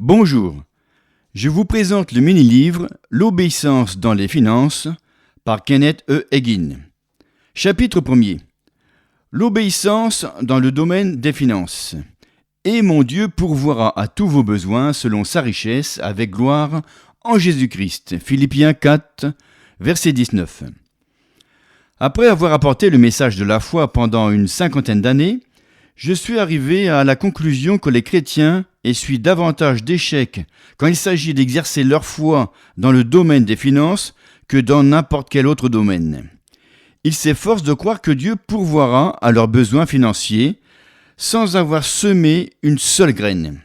Bonjour, je vous présente le mini-livre « L'obéissance dans les finances » par Kenneth E. Hagin. Chapitre 1er. L'obéissance dans le domaine des finances. Et mon Dieu pourvoira à tous vos besoins selon sa richesse avec gloire en Jésus-Christ. Philippiens 4, verset 19. Après avoir apporté le message de la foi pendant une 50aine d'années, je suis arrivé à la conclusion que les chrétiens essuient davantage d'échecs quand il s'agit d'exercer leur foi dans le domaine des finances que dans n'importe quel autre domaine. Ils s'efforcent de croire que Dieu pourvoira à leurs besoins financiers sans avoir semé une seule graine.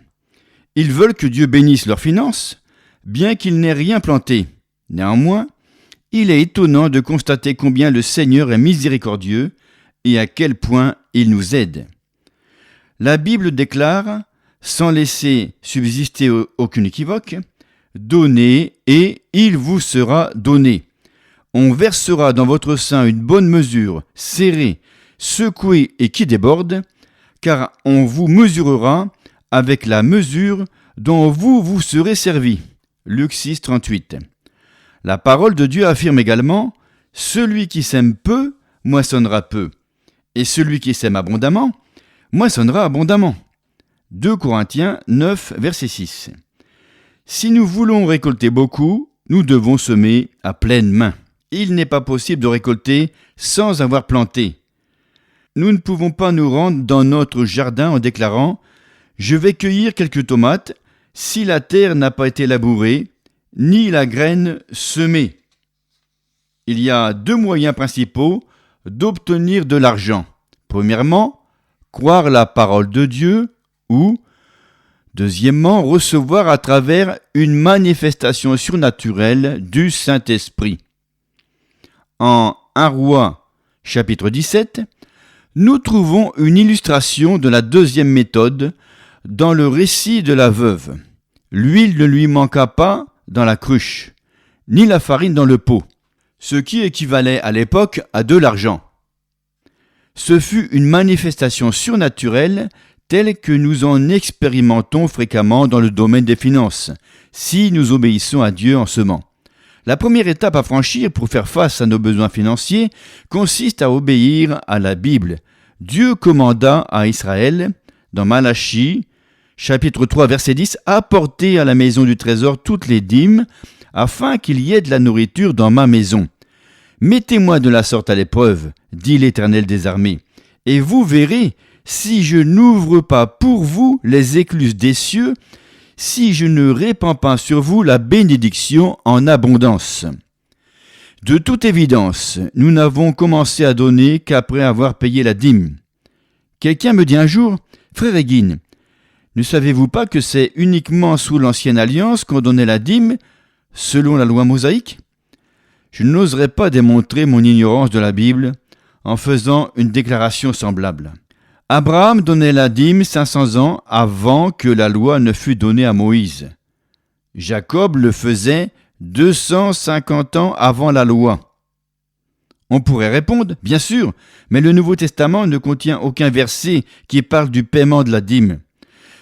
Ils veulent que Dieu bénisse leurs finances, bien qu'ils n'aient rien planté. Néanmoins, il est étonnant de constater combien le Seigneur est miséricordieux et à quel point il nous aide. La Bible déclare, sans laisser subsister aucune équivoque, « Donnez et il vous sera donné. On versera dans votre sein une bonne mesure, serrée, secouée et qui déborde, car on vous mesurera avec la mesure dont vous serez servi. » Luc 6, 38. La parole de Dieu affirme également « Celui qui sème peu, moissonnera peu, et celui qui sème abondamment, moissonnera abondamment. » 2 Corinthiens 9, verset 6. Si nous voulons récolter beaucoup, nous devons semer à pleine main. Il n'est pas possible de récolter sans avoir planté. Nous ne pouvons pas nous rendre dans notre jardin en déclarant « Je vais cueillir quelques tomates » si la terre n'a pas été labourée, ni la graine semée. Il y a 2 moyens principaux d'obtenir de l'argent. Premièrement, croire la parole de Dieu ou, deuxièmement, recevoir à travers une manifestation surnaturelle du Saint-Esprit. En 1 Rois, chapitre 17, nous trouvons une illustration de la deuxième méthode dans le récit de la veuve. L'huile ne lui manqua pas dans la cruche, ni la farine dans le pot, ce qui équivalait à l'époque à de l'argent. Ce fut une manifestation surnaturelle telle que nous en expérimentons fréquemment dans le domaine des finances, si nous obéissons à Dieu en semant. La première étape à franchir pour faire face à nos besoins financiers consiste à obéir à la Bible. Dieu commanda à Israël, dans Malachie, chapitre 3, verset 10, « Apportez à la maison du trésor toutes les dîmes, afin qu'il y ait de la nourriture dans ma maison. Mettez-moi de la sorte à l'épreuve, dit l'Éternel des armées, et vous verrez si je n'ouvre pas pour vous les écluses des cieux, si je ne répands pas sur vous la bénédiction en abondance. » De toute évidence, nous n'avons commencé à donner qu'après avoir payé la dîme. Quelqu'un me dit un jour, « Frère Hagin, ne savez-vous pas que c'est uniquement sous l'ancienne alliance qu'on donnait la dîme selon la loi mosaïque ?» Je n'oserais pas démontrer mon ignorance de la Bible en faisant une déclaration semblable. Abraham donnait la dîme 500 ans avant que la loi ne fût donnée à Moïse. Jacob le faisait 250 ans avant la loi. On pourrait répondre, bien sûr, mais le Nouveau Testament ne contient aucun verset qui parle du paiement de la dîme.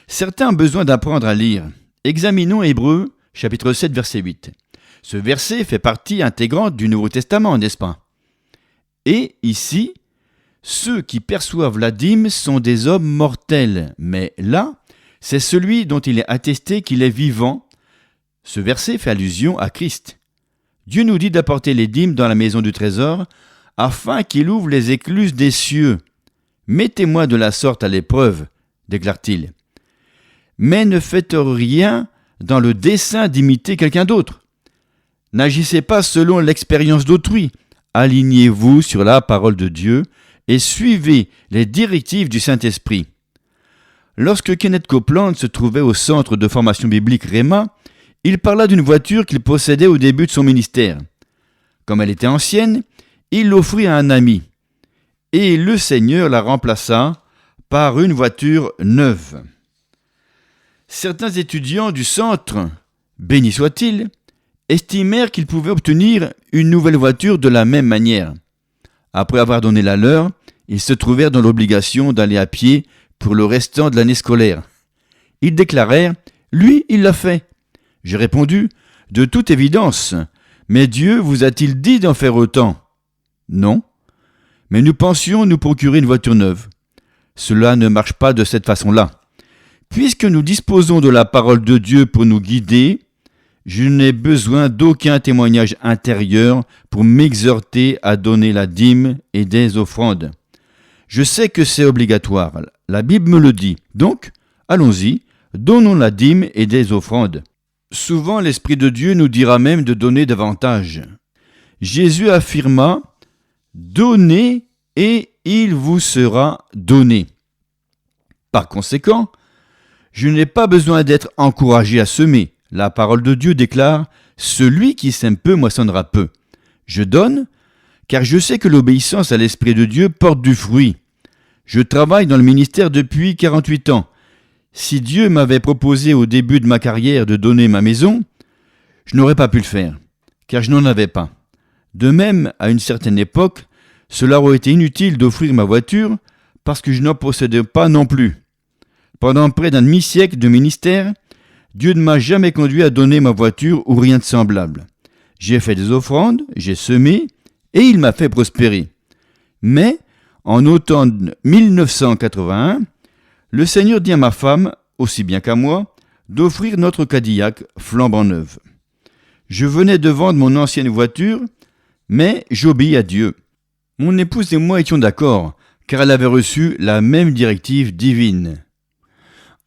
Certains ont besoin d'apprendre à lire. Examinons Hébreux, chapitre 7, verset 8. Ce verset fait partie intégrante du Nouveau Testament, n'est-ce pas? Et ici, ceux qui perçoivent la dîme sont des hommes mortels, mais là, c'est celui dont il est attesté qu'il est vivant. Ce verset fait allusion à Christ. Dieu nous dit d'apporter les dîmes dans la maison du trésor, afin qu'il ouvre les écluses des cieux. « Mettez-moi de la sorte à l'épreuve », déclare-t-il. Mais ne faites rien dans le dessein d'imiter quelqu'un d'autre. N'agissez pas selon l'expérience d'autrui. Alignez-vous sur la parole de Dieu et suivez les directives du Saint-Esprit. Lorsque Kenneth Copeland se trouvait au centre de formation biblique Réma, il parla d'une voiture qu'il possédait au début de son ministère. Comme elle était ancienne, il l'offrit à un ami. Et le Seigneur la remplaça par une voiture neuve. Certains étudiants du centre, béni soit-il, estimèrent qu'ils pouvaient obtenir une nouvelle voiture de la même manière. Après avoir donné la leur, ils se trouvèrent dans l'obligation d'aller à pied pour le restant de l'année scolaire. Ils déclarèrent Lui, il l'a fait. J'ai répondu, de toute évidence. Mais Dieu vous a-t-il dit d'en faire autant? Non. Mais nous pensions nous procurer une voiture neuve. Cela ne marche pas de cette façon-là. Puisque nous disposons de la parole de Dieu pour nous guider, je n'ai besoin d'aucun témoignage intérieur pour m'exhorter à donner la dîme et des offrandes. Je sais que c'est obligatoire, la Bible me le dit. Donc, allons-y, donnons la dîme et des offrandes. Souvent, l'Esprit de Dieu nous dira même de donner davantage. Jésus affirma « Donnez et il vous sera donné ». Par conséquent, je n'ai pas besoin d'être encouragé à semer. La parole de Dieu déclare « Celui qui sème peu moissonnera peu ». Je donne, car je sais que l'obéissance à l'Esprit de Dieu porte du fruit. Je travaille dans le ministère depuis 48 ans. Si Dieu m'avait proposé au début de ma carrière de donner ma maison, je n'aurais pas pu le faire, car je n'en avais pas. De même, à une certaine époque, cela aurait été inutile d'offrir ma voiture parce que je n'en possédais pas non plus. Pendant près d'un demi-siècle de ministère, Dieu ne m'a jamais conduit à donner ma voiture ou rien de semblable. J'ai fait des offrandes, j'ai semé, et il m'a fait prospérer. Mais, en automne 1981, le Seigneur dit à ma femme, aussi bien qu'à moi, d'offrir notre Cadillac flambant neuve. Je venais de vendre mon ancienne voiture, mais j'obéis à Dieu. Mon épouse et moi étions d'accord, car elle avait reçu la même directive divine.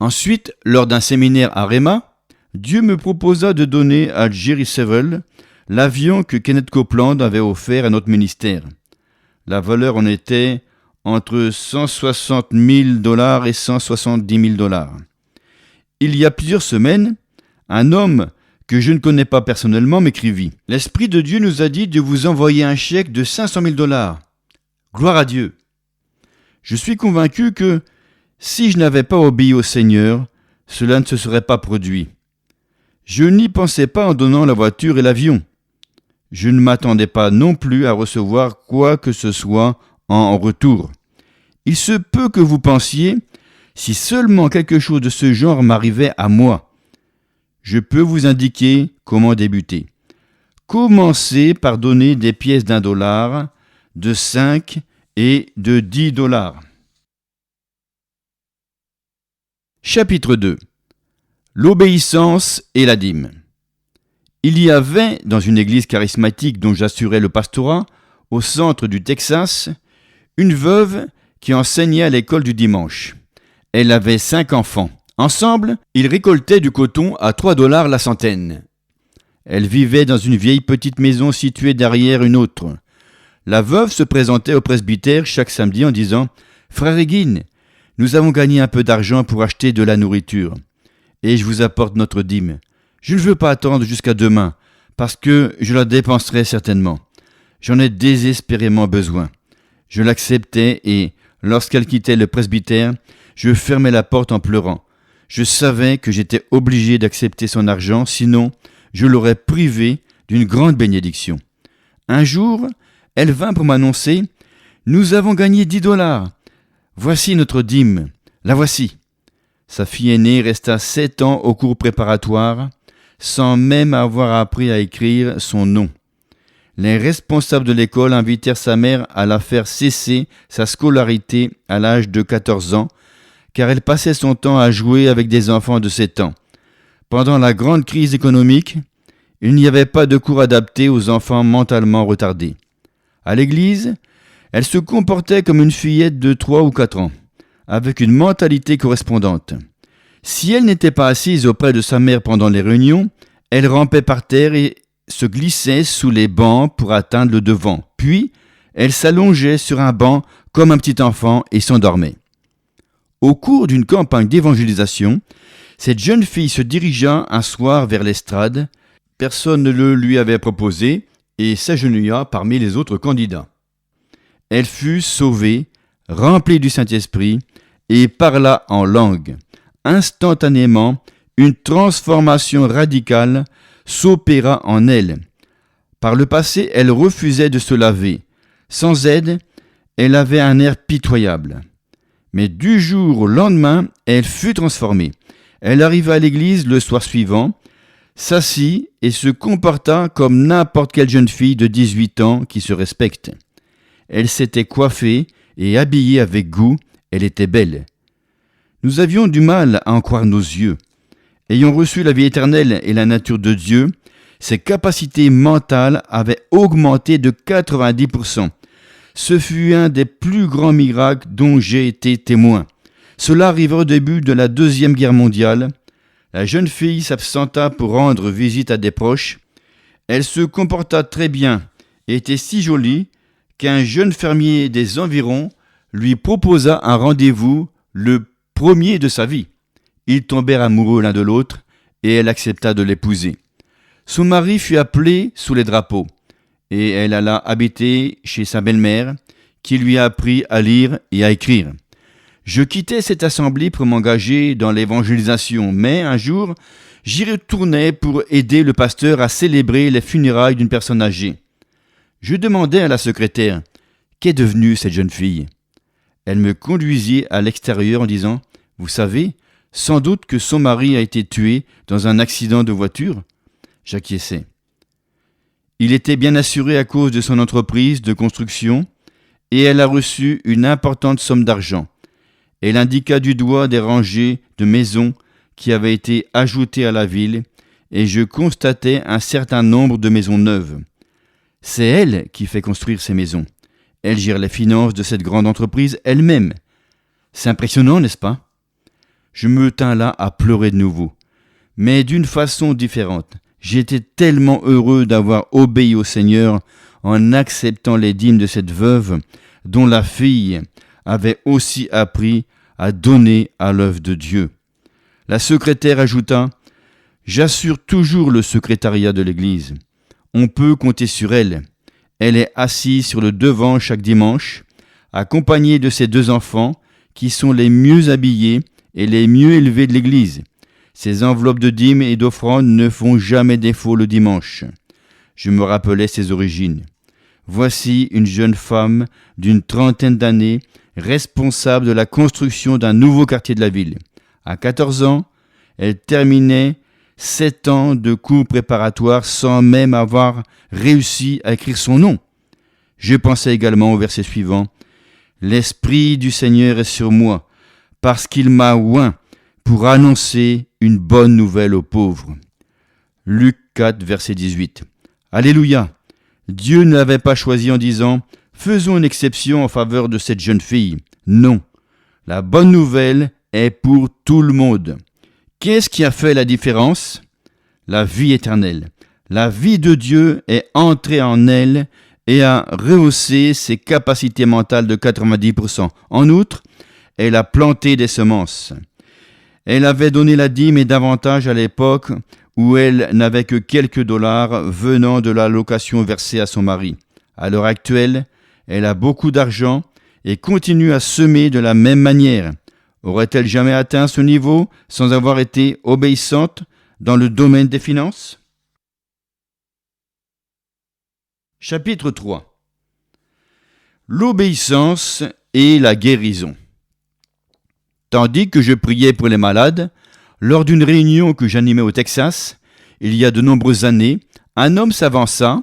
Ensuite, lors d'un séminaire à Réma, Dieu me proposa de donner à Jerry Seville l'avion que Kenneth Copeland avait offert à notre ministère. La valeur en était entre 160 000 $ et 170 000 $. Il y a plusieurs semaines, un homme que je ne connais pas personnellement m'écrivit « L'Esprit de Dieu nous a dit de vous envoyer un chèque de 500 000 $. Gloire à Dieu !» Je suis convaincu que si je n'avais pas obéi au Seigneur, cela ne se serait pas produit. Je n'y pensais pas en donnant la voiture et l'avion. Je ne m'attendais pas non plus à recevoir quoi que ce soit en retour. Il se peut que vous pensiez, si seulement quelque chose de ce genre m'arrivait à moi. Je peux vous indiquer comment débuter. Commencez par donner des pièces d'$1, de 5 et de 10 $. Chapitre 2. L'obéissance et la dîme. Il y avait, dans une église charismatique dont j'assurais le pastorat, au centre du Texas, une veuve qui enseignait à l'école du dimanche. Elle avait 5 enfants. Ensemble, ils récoltaient du coton à 3 $ la centaine. Elle vivait dans une vieille petite maison située derrière une autre. La veuve se présentait au presbytère chaque samedi en disant « Frère Egin, nous avons gagné un peu d'argent pour acheter de la nourriture. Et je vous apporte notre dîme. Je ne veux pas attendre jusqu'à demain, parce que je la dépenserai certainement. J'en ai désespérément besoin. » Je l'acceptais et, lorsqu'elle quittait le presbytère, je fermais la porte en pleurant. Je savais que j'étais obligé d'accepter son argent, sinon je l'aurais privée d'une grande bénédiction. Un jour, elle vint pour m'annoncer « Nous avons gagné 10 $. Voici notre dîme, la voici. » Sa fille aînée resta 7 ans au cours préparatoire, sans même avoir appris à écrire son nom. Les responsables de l'école invitèrent sa mère à la faire cesser sa scolarité à l'âge de 14 ans, car elle passait son temps à jouer avec des enfants de 7 ans. Pendant la grande crise économique, il n'y avait pas de cours adaptés aux enfants mentalement retardés. À l'église, elle se comportait comme une fillette de 3 ou 4 ans, avec une mentalité correspondante. Si elle n'était pas assise auprès de sa mère pendant les réunions, elle rampait par terre et se glissait sous les bancs pour atteindre le devant. Puis, elle s'allongeait sur un banc comme un petit enfant et s'endormait. Au cours d'une campagne d'évangélisation, cette jeune fille se dirigea un soir vers l'estrade. Personne ne le lui avait proposé et s'agenouilla parmi les autres candidats. Elle fut sauvée, remplie du Saint-Esprit et parla en langue. Instantanément, une transformation radicale s'opéra en elle. Par le passé, elle refusait de se laver. Sans aide, elle avait un air pitoyable. Mais du jour au lendemain, elle fut transformée. Elle arriva à l'église le soir suivant, s'assit et se comporta comme n'importe quelle jeune fille de 18 ans qui se respecte. Elle s'était coiffée et habillée avec goût, elle était belle. Nous avions du mal à en croire nos yeux. Ayant reçu la vie éternelle et la nature de Dieu, ses capacités mentales avaient augmenté de 90%. Ce fut un des plus grands miracles dont j'ai été témoin. Cela arriva au début de la Deuxième Guerre mondiale. La jeune fille s'absenta pour rendre visite à des proches. Elle se comporta très bien et était si jolie qu'un jeune fermier des environs lui proposa un rendez-vous, le premier de sa vie. Ils tombèrent amoureux l'un de l'autre et elle accepta de l'épouser. Son mari fut appelé sous les drapeaux et elle alla habiter chez sa belle-mère qui lui a appris à lire et à écrire. Je quittais cette assemblée pour m'engager dans l'évangélisation, mais un jour, j'y retournai pour aider le pasteur à célébrer les funérailles d'une personne âgée. Je demandai à la secrétaire « Qu'est devenue cette jeune fille ?» Elle me conduisit à l'extérieur en disant « Vous savez, sans doute que son mari a été tué dans un accident de voiture ?» J'acquiesçai. Il était bien assuré à cause de son entreprise de construction et elle a reçu une importante somme d'argent. Elle indiqua du doigt des rangées de maisons qui avaient été ajoutées à la ville et je constatai un certain nombre de maisons neuves. C'est elle qui fait construire ces maisons. Elle gère les finances de cette grande entreprise elle-même. C'est impressionnant, n'est-ce pas? Je me tins là à pleurer de nouveau, mais d'une façon différente. J'étais tellement heureux d'avoir obéi au Seigneur en acceptant les dîmes de cette veuve dont la fille avait aussi appris à donner à l'œuvre de Dieu. La secrétaire ajouta « J'assure toujours le secrétariat de l'Église. On peut compter sur elle. Elle est assise sur le devant chaque dimanche, accompagnée de ses 2 enfants qui sont les mieux habillés et les mieux élevés de l'Église. Ces enveloppes de dîmes et d'offrandes ne font jamais défaut le dimanche. » Je me rappelais ses origines. Voici une jeune femme d'une 30aine d'années, responsable de la construction d'un nouveau quartier de la ville. À 14 ans, elle terminait 7 ans de cours préparatoires sans même avoir réussi à écrire son nom. Je pensais également au verset suivant. « L'Esprit du Seigneur est sur moi, parce qu'il m'a oint pour annoncer une bonne nouvelle aux pauvres. » Luc 4, verset 18. Alléluia! Dieu ne l'avait pas choisi en disant « Faisons une exception en faveur de cette jeune fille. » Non, la bonne nouvelle est pour tout le monde. Qu'est-ce qui a fait la différence? La vie éternelle. La vie de Dieu est entrée en elle et a rehaussé ses capacités mentales de 90%. En outre, elle a planté des semences. Elle avait donné la dîme et davantage à l'époque où elle n'avait que quelques dollars venant de l'allocation versée à son mari. À l'heure actuelle, elle a beaucoup d'argent et continue à semer de la même manière. Aurait-elle jamais atteint ce niveau sans avoir été obéissante dans le domaine des finances? Chapitre 3. L'obéissance et la guérison. Tandis que je priais pour les malades, lors d'une réunion que j'animais au Texas, il y a de nombreuses années, un homme s'avança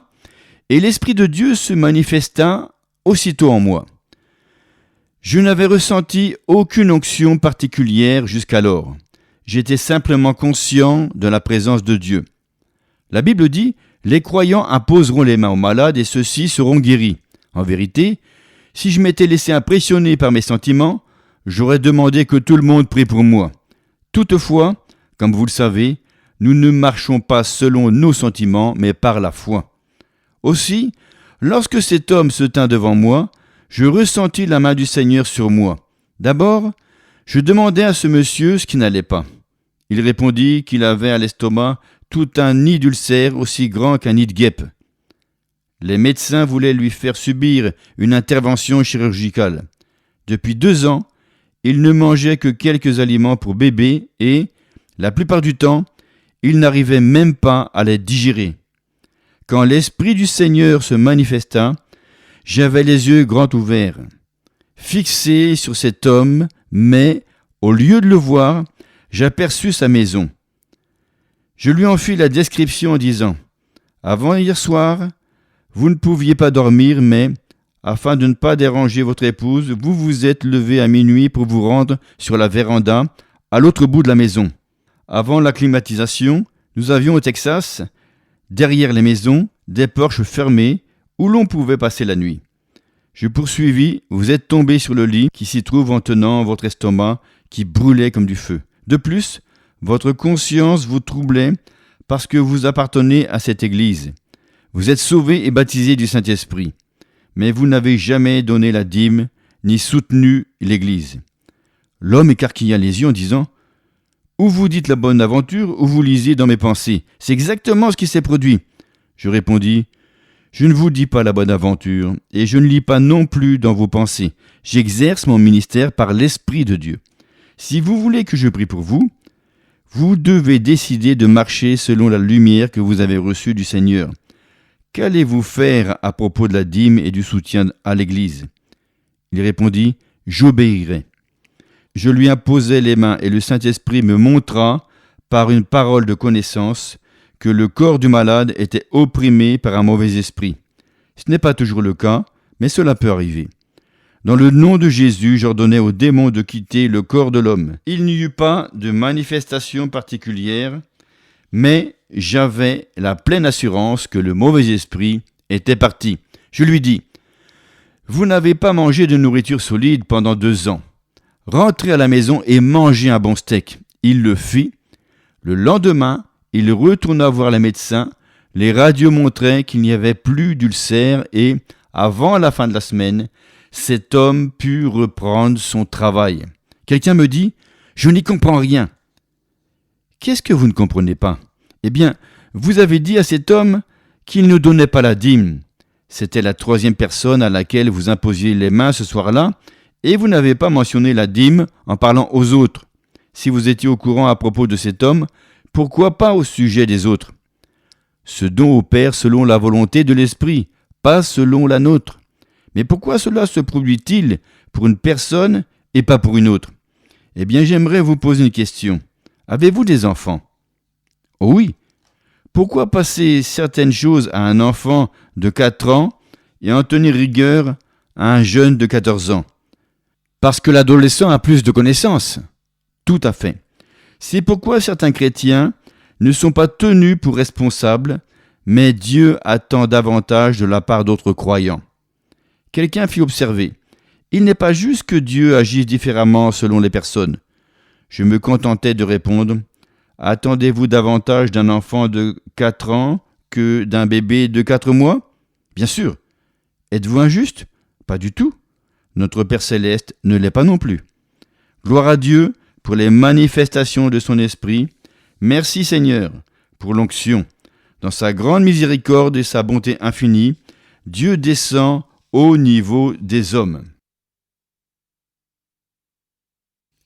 et l'Esprit de Dieu se manifesta aussitôt en moi. Je n'avais ressenti aucune onction particulière jusqu'alors. J'étais simplement conscient de la présence de Dieu. La Bible dit « Les croyants imposeront les mains aux malades et ceux-ci seront guéris ». En vérité, si je m'étais laissé impressionner par mes sentiments, j'aurais demandé que tout le monde prie pour moi. Toutefois, comme vous le savez, nous ne marchons pas selon nos sentiments, mais par la foi. Aussi, lorsque cet homme se tint devant moi, je ressentis la main du Seigneur sur moi. D'abord, je demandai à ce monsieur ce qui n'allait pas. Il répondit qu'il avait à l'estomac tout un nid d'ulcère aussi grand qu'un nid de guêpe. Les médecins voulaient lui faire subir une intervention chirurgicale. Depuis 2 ans, il ne mangeait que quelques aliments pour bébé et, la plupart du temps, il n'arrivait même pas à les digérer. Quand l'Esprit du Seigneur se manifesta, j'avais les yeux grands ouverts, fixés sur cet homme, mais, au lieu de le voir, j'aperçus sa maison. Je lui en fis la description en disant « Avant hier soir, vous ne pouviez pas dormir, mais, afin de ne pas déranger votre épouse, vous vous êtes levé à minuit pour vous rendre sur la véranda, à l'autre bout de la maison. Avant la climatisation, nous avions au Texas, derrière les maisons, des porches fermées où l'on pouvait passer la nuit. Je poursuivis, vous êtes tombé sur le lit qui s'y trouve en tenant votre estomac qui brûlait comme du feu. De plus, votre conscience vous troublait parce que vous appartenez à cette église. Vous êtes sauvé et baptisé du Saint-Esprit, mais vous n'avez jamais donné la dîme ni soutenu l'église. » L'homme écarquilla les yeux en disant « Ou vous dites la bonne aventure, ou vous lisez dans mes pensées. C'est exactement ce qui s'est produit. » Je répondis « Je ne vous dis pas la bonne aventure, et je ne lis pas non plus dans vos pensées. J'exerce mon ministère par l'Esprit de Dieu. Si vous voulez que je prie pour vous, vous devez décider de marcher selon la lumière que vous avez reçue du Seigneur. Qu'allez-vous faire à propos de la dîme et du soutien à l'Église » Il répondit « J'obéirai. » Je lui imposai les mains et le Saint-Esprit me montra, par une parole de connaissance, que le corps du malade était opprimé par un mauvais esprit. Ce n'est pas toujours le cas, mais cela peut arriver. Dans le nom de Jésus, j'ordonnai aux démons de quitter le corps de l'homme. Il n'y eut pas de manifestation particulière, mais j'avais la pleine assurance que le mauvais esprit était parti. Je lui dis « Vous n'avez pas mangé de nourriture solide pendant 2 ans. Rentrez à la maison et mangez un bon steak. » Il le fit. Le lendemain, il retourna voir les médecins. Les radios montraient qu'il n'y avait plus d'ulcère et, avant la fin de la semaine, cet homme put reprendre son travail. Quelqu'un me dit « Je n'y comprends rien. » Qu'est-ce que vous ne comprenez pas ? Eh bien, vous avez dit à cet homme qu'il ne donnait pas la dîme. C'était la 3e personne à laquelle vous imposiez les mains ce soir-là, et vous n'avez pas mentionné la dîme en parlant aux autres. Si vous étiez au courant à propos de cet homme, pourquoi pas au sujet des autres ? Ce don opère selon la volonté de l'Esprit, pas selon la nôtre. Mais pourquoi cela se produit-il pour une personne et pas pour une autre ? Eh bien, j'aimerais vous poser une question. Avez-vous des enfants ? Oh oui. Pourquoi passer certaines choses à un enfant de 4 ans et en tenir rigueur à un jeune de 14 ans ? Parce que l'adolescent a plus de connaissances. Tout à fait. C'est pourquoi certains chrétiens ne sont pas tenus pour responsables, mais Dieu attend davantage de la part d'autres croyants. Quelqu'un fit observer, il n'est pas juste que Dieu agisse différemment selon les personnes. Je me contentais de répondre, attendez-vous davantage d'un enfant de 4 ans que d'un bébé de 4 mois ? Bien sûr. Êtes-vous injuste ? Pas du tout. Notre Père Céleste ne l'est pas non plus. Gloire à Dieu pour les manifestations de son esprit. Merci Seigneur pour l'onction. Dans sa grande miséricorde et sa bonté infinie, Dieu descend au niveau des hommes.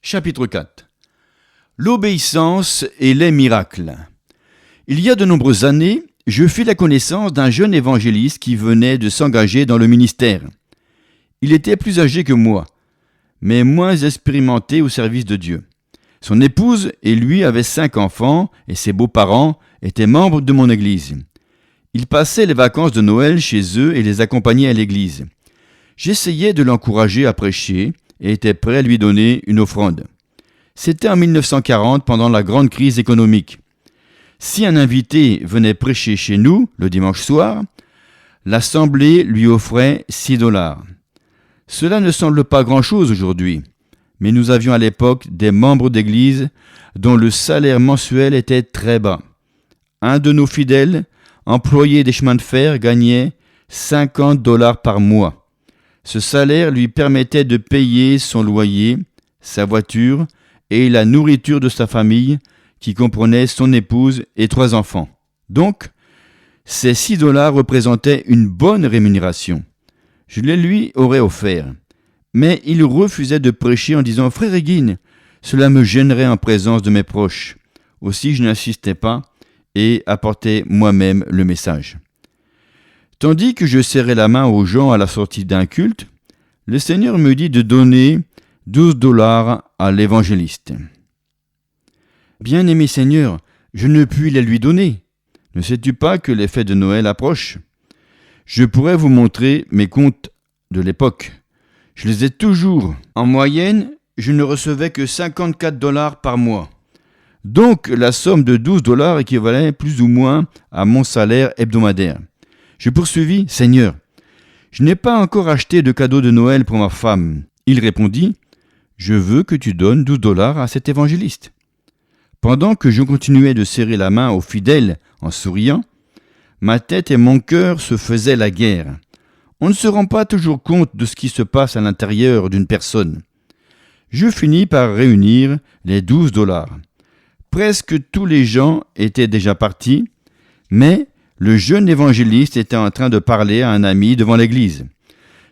Chapitre 4. L'obéissance et les miracles. Il y a de nombreuses années, je fis la connaissance d'un jeune évangéliste qui venait de s'engager dans le ministère. Il était plus âgé que moi, mais moins expérimenté au service de Dieu. Son épouse et lui avaient 5 enfants et ses beaux-parents étaient membres de mon église. Il passait les vacances de Noël chez eux et les accompagnait à l'église. J'essayais de l'encourager à prêcher et était prêt à lui donner une offrande. C'était en 1940 pendant la grande crise économique. Si un invité venait prêcher chez nous le dimanche soir, l'assemblée lui offrait $6. Cela ne semble pas grand-chose aujourd'hui, mais nous avions à l'époque des membres d'église dont le salaire mensuel était très bas. Un de nos fidèles, employé des chemins de fer, gagnait $50 par mois. Ce salaire lui permettait de payer son loyer, sa voiture et la nourriture de sa famille, qui comprenait son épouse et 3 enfants. Donc, ces $6 représentaient une bonne rémunération. Je les lui aurais offert, mais il refusait de prêcher en disant « Frère Hégine, cela me gênerait en présence de mes proches. » Aussi, je n'insistais pas et apportais moi-même le message. Tandis que je serrais la main aux gens à la sortie d'un culte, le Seigneur me dit de donner $12 à l'évangéliste. Bien-aimé Seigneur, je ne puis les lui donner. Ne sais-tu pas que les fêtes de Noël approchent? Je pourrais vous montrer mes comptes de l'époque. Je les ai toujours. En moyenne, je ne recevais que 54 $ par mois. Donc, la somme de 12 $ équivalait plus ou moins à mon salaire hebdomadaire. Je poursuivis, Seigneur, je n'ai pas encore acheté de cadeau de Noël pour ma femme. Il répondit, je veux que tu donnes 12 $ à cet évangéliste. Pendant que je continuais de serrer la main aux fidèles en souriant, ma tête et mon cœur se faisaient la guerre. On ne se rend pas toujours compte de ce qui se passe à l'intérieur d'une personne. Je finis par réunir les 12 $. Presque tous les gens étaient déjà partis, mais le jeune évangéliste était en train de parler à un ami devant l'église.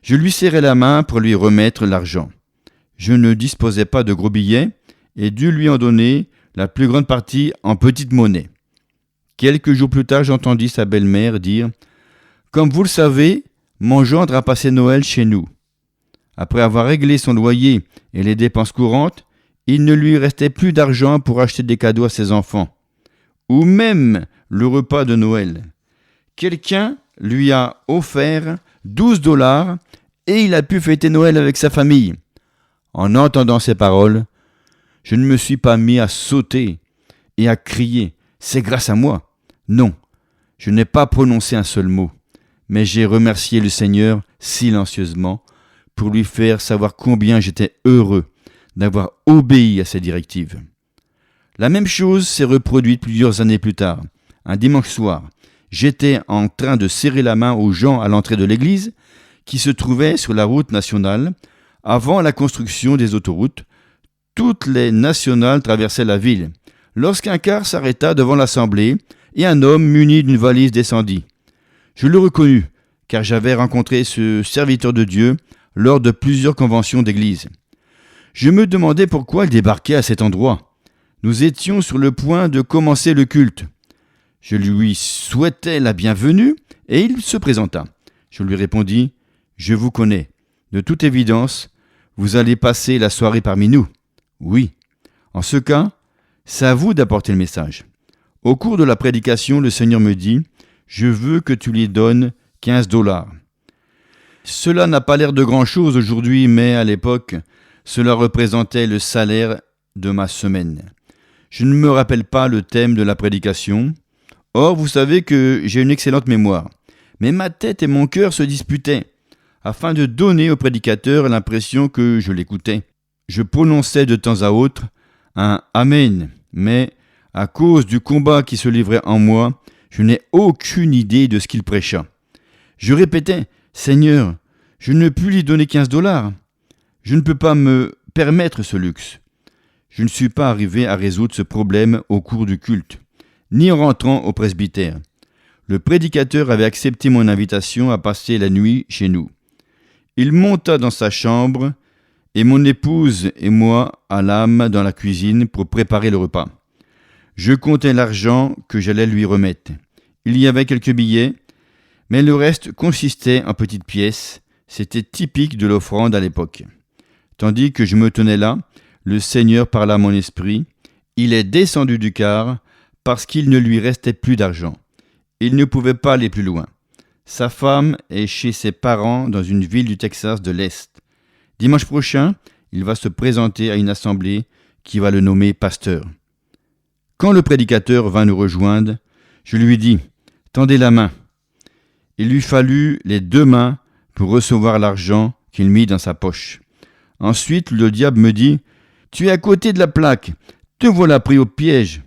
Je lui serrai la main pour lui remettre l'argent. Je ne disposais pas de gros billets et dû lui en donner la plus grande partie en petite monnaie. Quelques jours plus tard, j'entendis sa belle-mère dire « Comme vous le savez, mon gendre a passé Noël chez nous. Après avoir réglé son loyer et les dépenses courantes, il ne lui restait plus d'argent pour acheter des cadeaux à ses enfants, ou même le repas de Noël. Quelqu'un lui a offert 12 $ et il a pu fêter Noël avec sa famille. » En entendant ces paroles, je ne me suis pas mis à sauter et à crier « C'est grâce à moi !» Non, je n'ai pas prononcé un seul mot, mais j'ai remercié le Seigneur silencieusement pour lui faire savoir combien j'étais heureux d'avoir obéi à ses directives. La même chose s'est reproduite plusieurs années plus tard. Un dimanche soir, j'étais en train de serrer la main aux gens à l'entrée de l'église qui se trouvait sur la route nationale. Avant la construction des autoroutes, toutes les nationales traversaient la ville, lorsqu'un car s'arrêta devant l'assemblée et un homme muni d'une valise descendit. Je le reconnus, car j'avais rencontré ce serviteur de Dieu lors de plusieurs conventions d'église. Je me demandais pourquoi il débarquait à cet endroit. Nous étions sur le point de commencer le culte. Je lui souhaitais la bienvenue et il se présenta. Je lui répondis « Je vous connais. De toute évidence, vous allez passer la soirée parmi nous. » « Oui. En ce cas, c'est à vous d'apporter le message. » Au cours de la prédication, le Seigneur me dit « Je veux que tu lui donnes 15 $. » Cela n'a pas l'air de grand-chose aujourd'hui, mais à l'époque, cela représentait le salaire de ma semaine. Je ne me rappelle pas le thème de la prédication. Or, vous savez que j'ai une excellente mémoire. Mais ma tête et mon cœur se disputaient, afin de donner au prédicateur l'impression que je l'écoutais. Je prononçais de temps à autre un « Amen », mais à cause du combat qui se livrait en moi, je n'ai aucune idée de ce qu'il prêcha. Je répétais « Seigneur, je ne puis lui donner 15 $. Je ne peux pas me permettre ce luxe. » Je ne suis pas arrivé à résoudre ce problème au cours du culte, ni en rentrant au presbytère. Le prédicateur avait accepté mon invitation à passer la nuit chez nous. Il monta dans sa chambre et mon épouse et moi allâmes dans la cuisine pour préparer le repas. Je comptais l'argent que j'allais lui remettre. Il y avait quelques billets, mais le reste consistait en petites pièces. C'était typique de l'offrande à l'époque. Tandis que je me tenais là, le Seigneur parla à mon esprit. Il est descendu du car parce qu'il ne lui restait plus d'argent. Il ne pouvait pas aller plus loin. Sa femme est chez ses parents dans une ville du Texas de l'Est. Dimanche prochain, il va se présenter à une assemblée qui va le nommer pasteur. Quand le prédicateur vint nous rejoindre, je lui dis « Tendez la main ». Il lui fallut les 2 mains pour recevoir l'argent qu'il mit dans sa poche. Ensuite, le diable me dit « Tu es à côté de la plaque, te voilà pris au piège.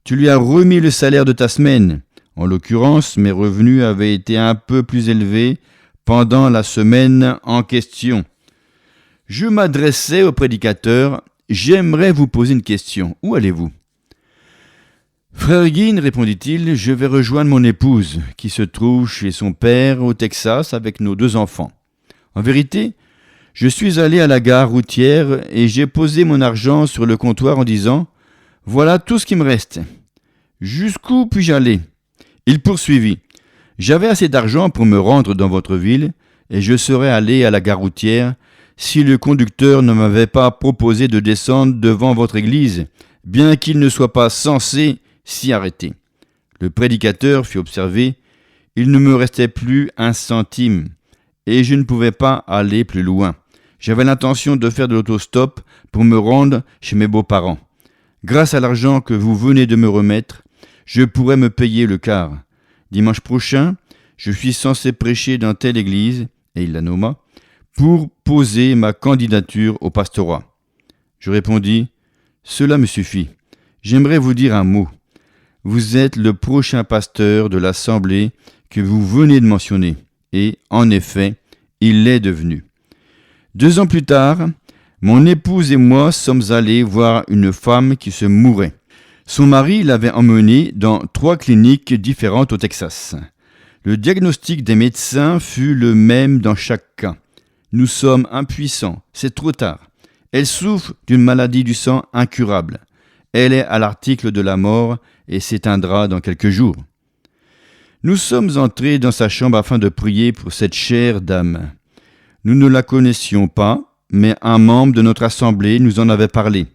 Tu lui as remis le salaire de ta semaine. » En l'occurrence, mes revenus avaient été un peu plus élevés pendant la semaine en question. Je m'adressais au prédicateur. « J'aimerais vous poser une question. Où allez-vous » ? « Frère Guin, répondit-il, je vais rejoindre mon épouse, qui se trouve chez son père au Texas avec nos 2 enfants. En vérité, je suis allé à la gare routière et j'ai posé mon argent sur le comptoir en disant « Voilà tout ce qui me reste. Jusqu'où puis-je aller ?» Il poursuivit « J'avais assez d'argent pour me rendre dans votre ville et je serais allé à la gare routière si le conducteur ne m'avait pas proposé de descendre devant votre église, bien qu'il ne soit pas censé s'y arrêter. Le prédicateur fit observer, il ne me restait plus un centime, et je ne pouvais pas aller plus loin. J'avais l'intention de faire de l'autostop pour me rendre chez mes beaux-parents. Grâce à l'argent que vous venez de me remettre, je pourrais me payer le quart. Dimanche prochain, je suis censé prêcher dans telle église, et il la nomma, pour poser ma candidature au pastorat. Je répondis, « Cela me suffit. J'aimerais vous dire un mot. Vous êtes le prochain pasteur de l'assemblée que vous venez de mentionner. » Et, en effet, il l'est devenu. 2 ans plus tard, mon épouse et moi sommes allés voir une femme qui se mourait. Son mari l'avait emmenée dans 3 cliniques différentes au Texas. Le diagnostic des médecins fut le même dans chaque cas. Nous sommes impuissants, c'est trop tard. Elle souffre d'une maladie du sang incurable. Elle est à l'article de la mort et s'éteindra dans quelques jours. Nous sommes entrés dans sa chambre afin de prier pour cette chère dame. Nous ne la connaissions pas, mais un membre de notre assemblée nous en avait parlé.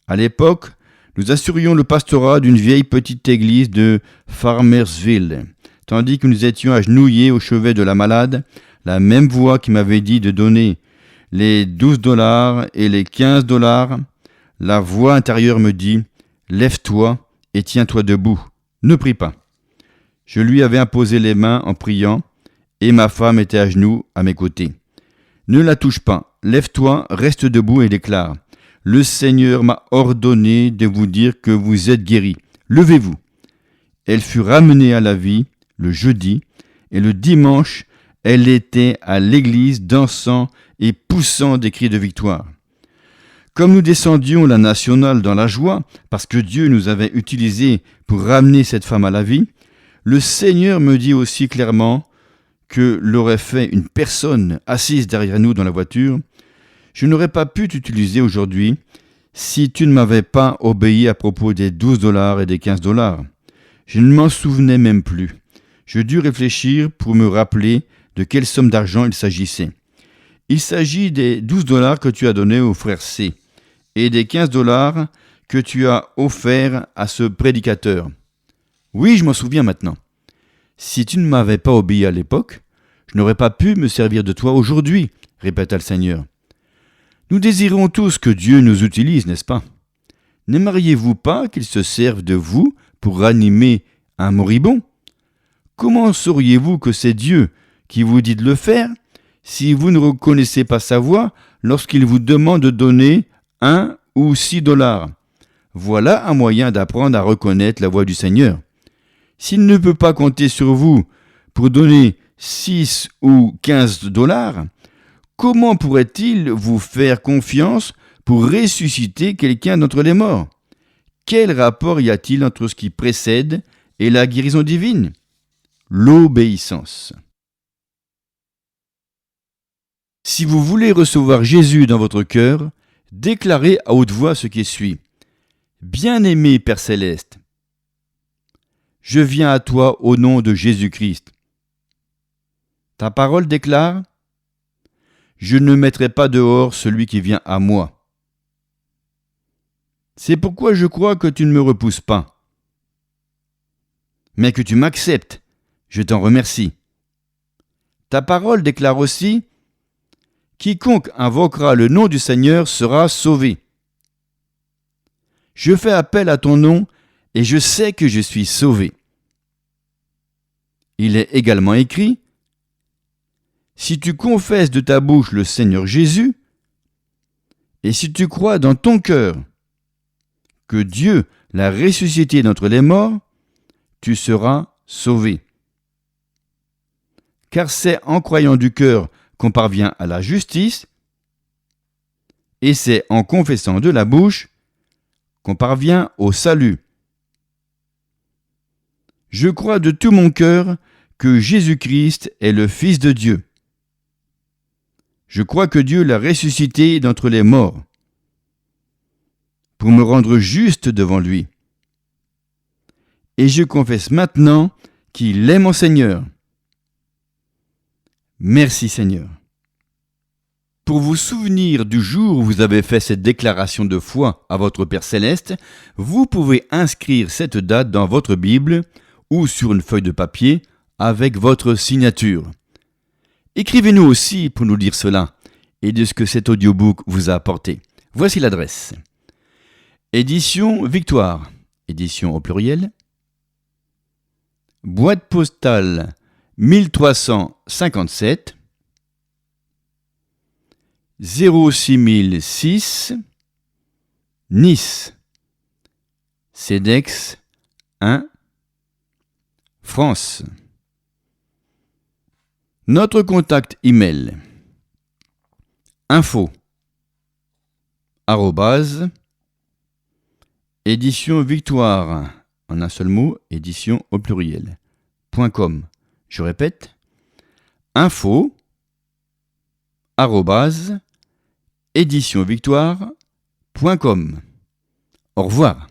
À l'époque, nous assurions le pastorat d'une vieille petite église de Farmersville. Tandis que nous étions agenouillés au chevet de la malade, la même voix qui m'avait dit de donner les $12 et les $15, la voix intérieure me dit « Lève-toi et tiens-toi debout, ne prie pas ». Je lui avais imposé les mains en priant, et ma femme était à genoux à mes côtés. « Ne la touche pas, lève-toi, reste debout et déclare « Le Seigneur m'a ordonné de vous dire que vous êtes guéri. Levez-vous ». Elle fut ramenée à la vie le jeudi, et le dimanche, elle était à l'église dansant et poussant des cris de victoire. Comme nous descendions la nationale dans la joie, parce que Dieu nous avait utilisés pour ramener cette femme à la vie, le Seigneur me dit aussi clairement que l'aurait fait une personne assise derrière nous dans la voiture. Je n'aurais pas pu t'utiliser aujourd'hui si tu ne m'avais pas obéi à propos des $12 et des $15. Je ne m'en souvenais même plus. Je dus réfléchir pour me rappeler de quelle somme d'argent il s'agissait. Il s'agit des $12 que tu as donnés au frère C et des $15 que tu as offerts à ce prédicateur. Oui, je m'en souviens maintenant. Si tu ne m'avais pas obéi à l'époque, je n'aurais pas pu me servir de toi aujourd'hui, répéta le Seigneur. Nous désirons tous que Dieu nous utilise, n'est-ce pas? N'aimeriez-vous pas qu'il se serve de vous pour ranimer un moribond? Comment sauriez-vous que c'est Dieu qui vous dit de le faire si vous ne reconnaissez pas sa voix lorsqu'il vous demande de donner 1 ou $6? Voilà un moyen d'apprendre à reconnaître la voix du Seigneur. S'il ne peut pas compter sur vous pour donner 6 ou $15, comment pourrait-il vous faire confiance pour ressusciter quelqu'un d'entre les morts? Quel rapport y a-t-il entre ce qui précède et la guérison divine? L'obéissance. Si vous voulez recevoir Jésus dans votre cœur, déclarez à haute voix ce qui suit. Bien-aimé Père Céleste, je viens à toi au nom de Jésus-Christ. Ta parole déclare, je ne mettrai pas dehors celui qui vient à moi. C'est pourquoi je crois que tu ne me repousses pas, mais que tu m'acceptes. Je t'en remercie. Ta parole déclare aussi, quiconque invoquera le nom du Seigneur sera sauvé. Je fais appel à ton nom et je sais que je suis sauvé. Il est également écrit, si tu confesses de ta bouche le Seigneur Jésus, et si tu crois dans ton cœur que Dieu l'a ressuscité d'entre les morts, tu seras sauvé. Car c'est en croyant du cœur qu'on parvient à la justice, et c'est en confessant de la bouche qu'on parvient au salut. Je crois de tout mon cœur que Jésus-Christ est le Fils de Dieu. Je crois que Dieu l'a ressuscité d'entre les morts pour me rendre juste devant lui. Et je confesse maintenant qu'il est mon Seigneur. Merci Seigneur. Pour vous souvenir du jour où vous avez fait cette déclaration de foi à votre Père Céleste, vous pouvez inscrire cette date dans votre Bible ou sur une feuille de papier avec votre signature. Écrivez-nous aussi pour nous dire cela et de ce que cet audiobook vous a apporté. Voici l'adresse. Édition Victoire, édition au pluriel, boîte postale 1357, 06006, Nice, CEDEX 1, France. Notre contact email info @ édition Victoire, en un seul mot, édition au pluriel, .com. Je répète, info @ édition Victoire.com. Au revoir.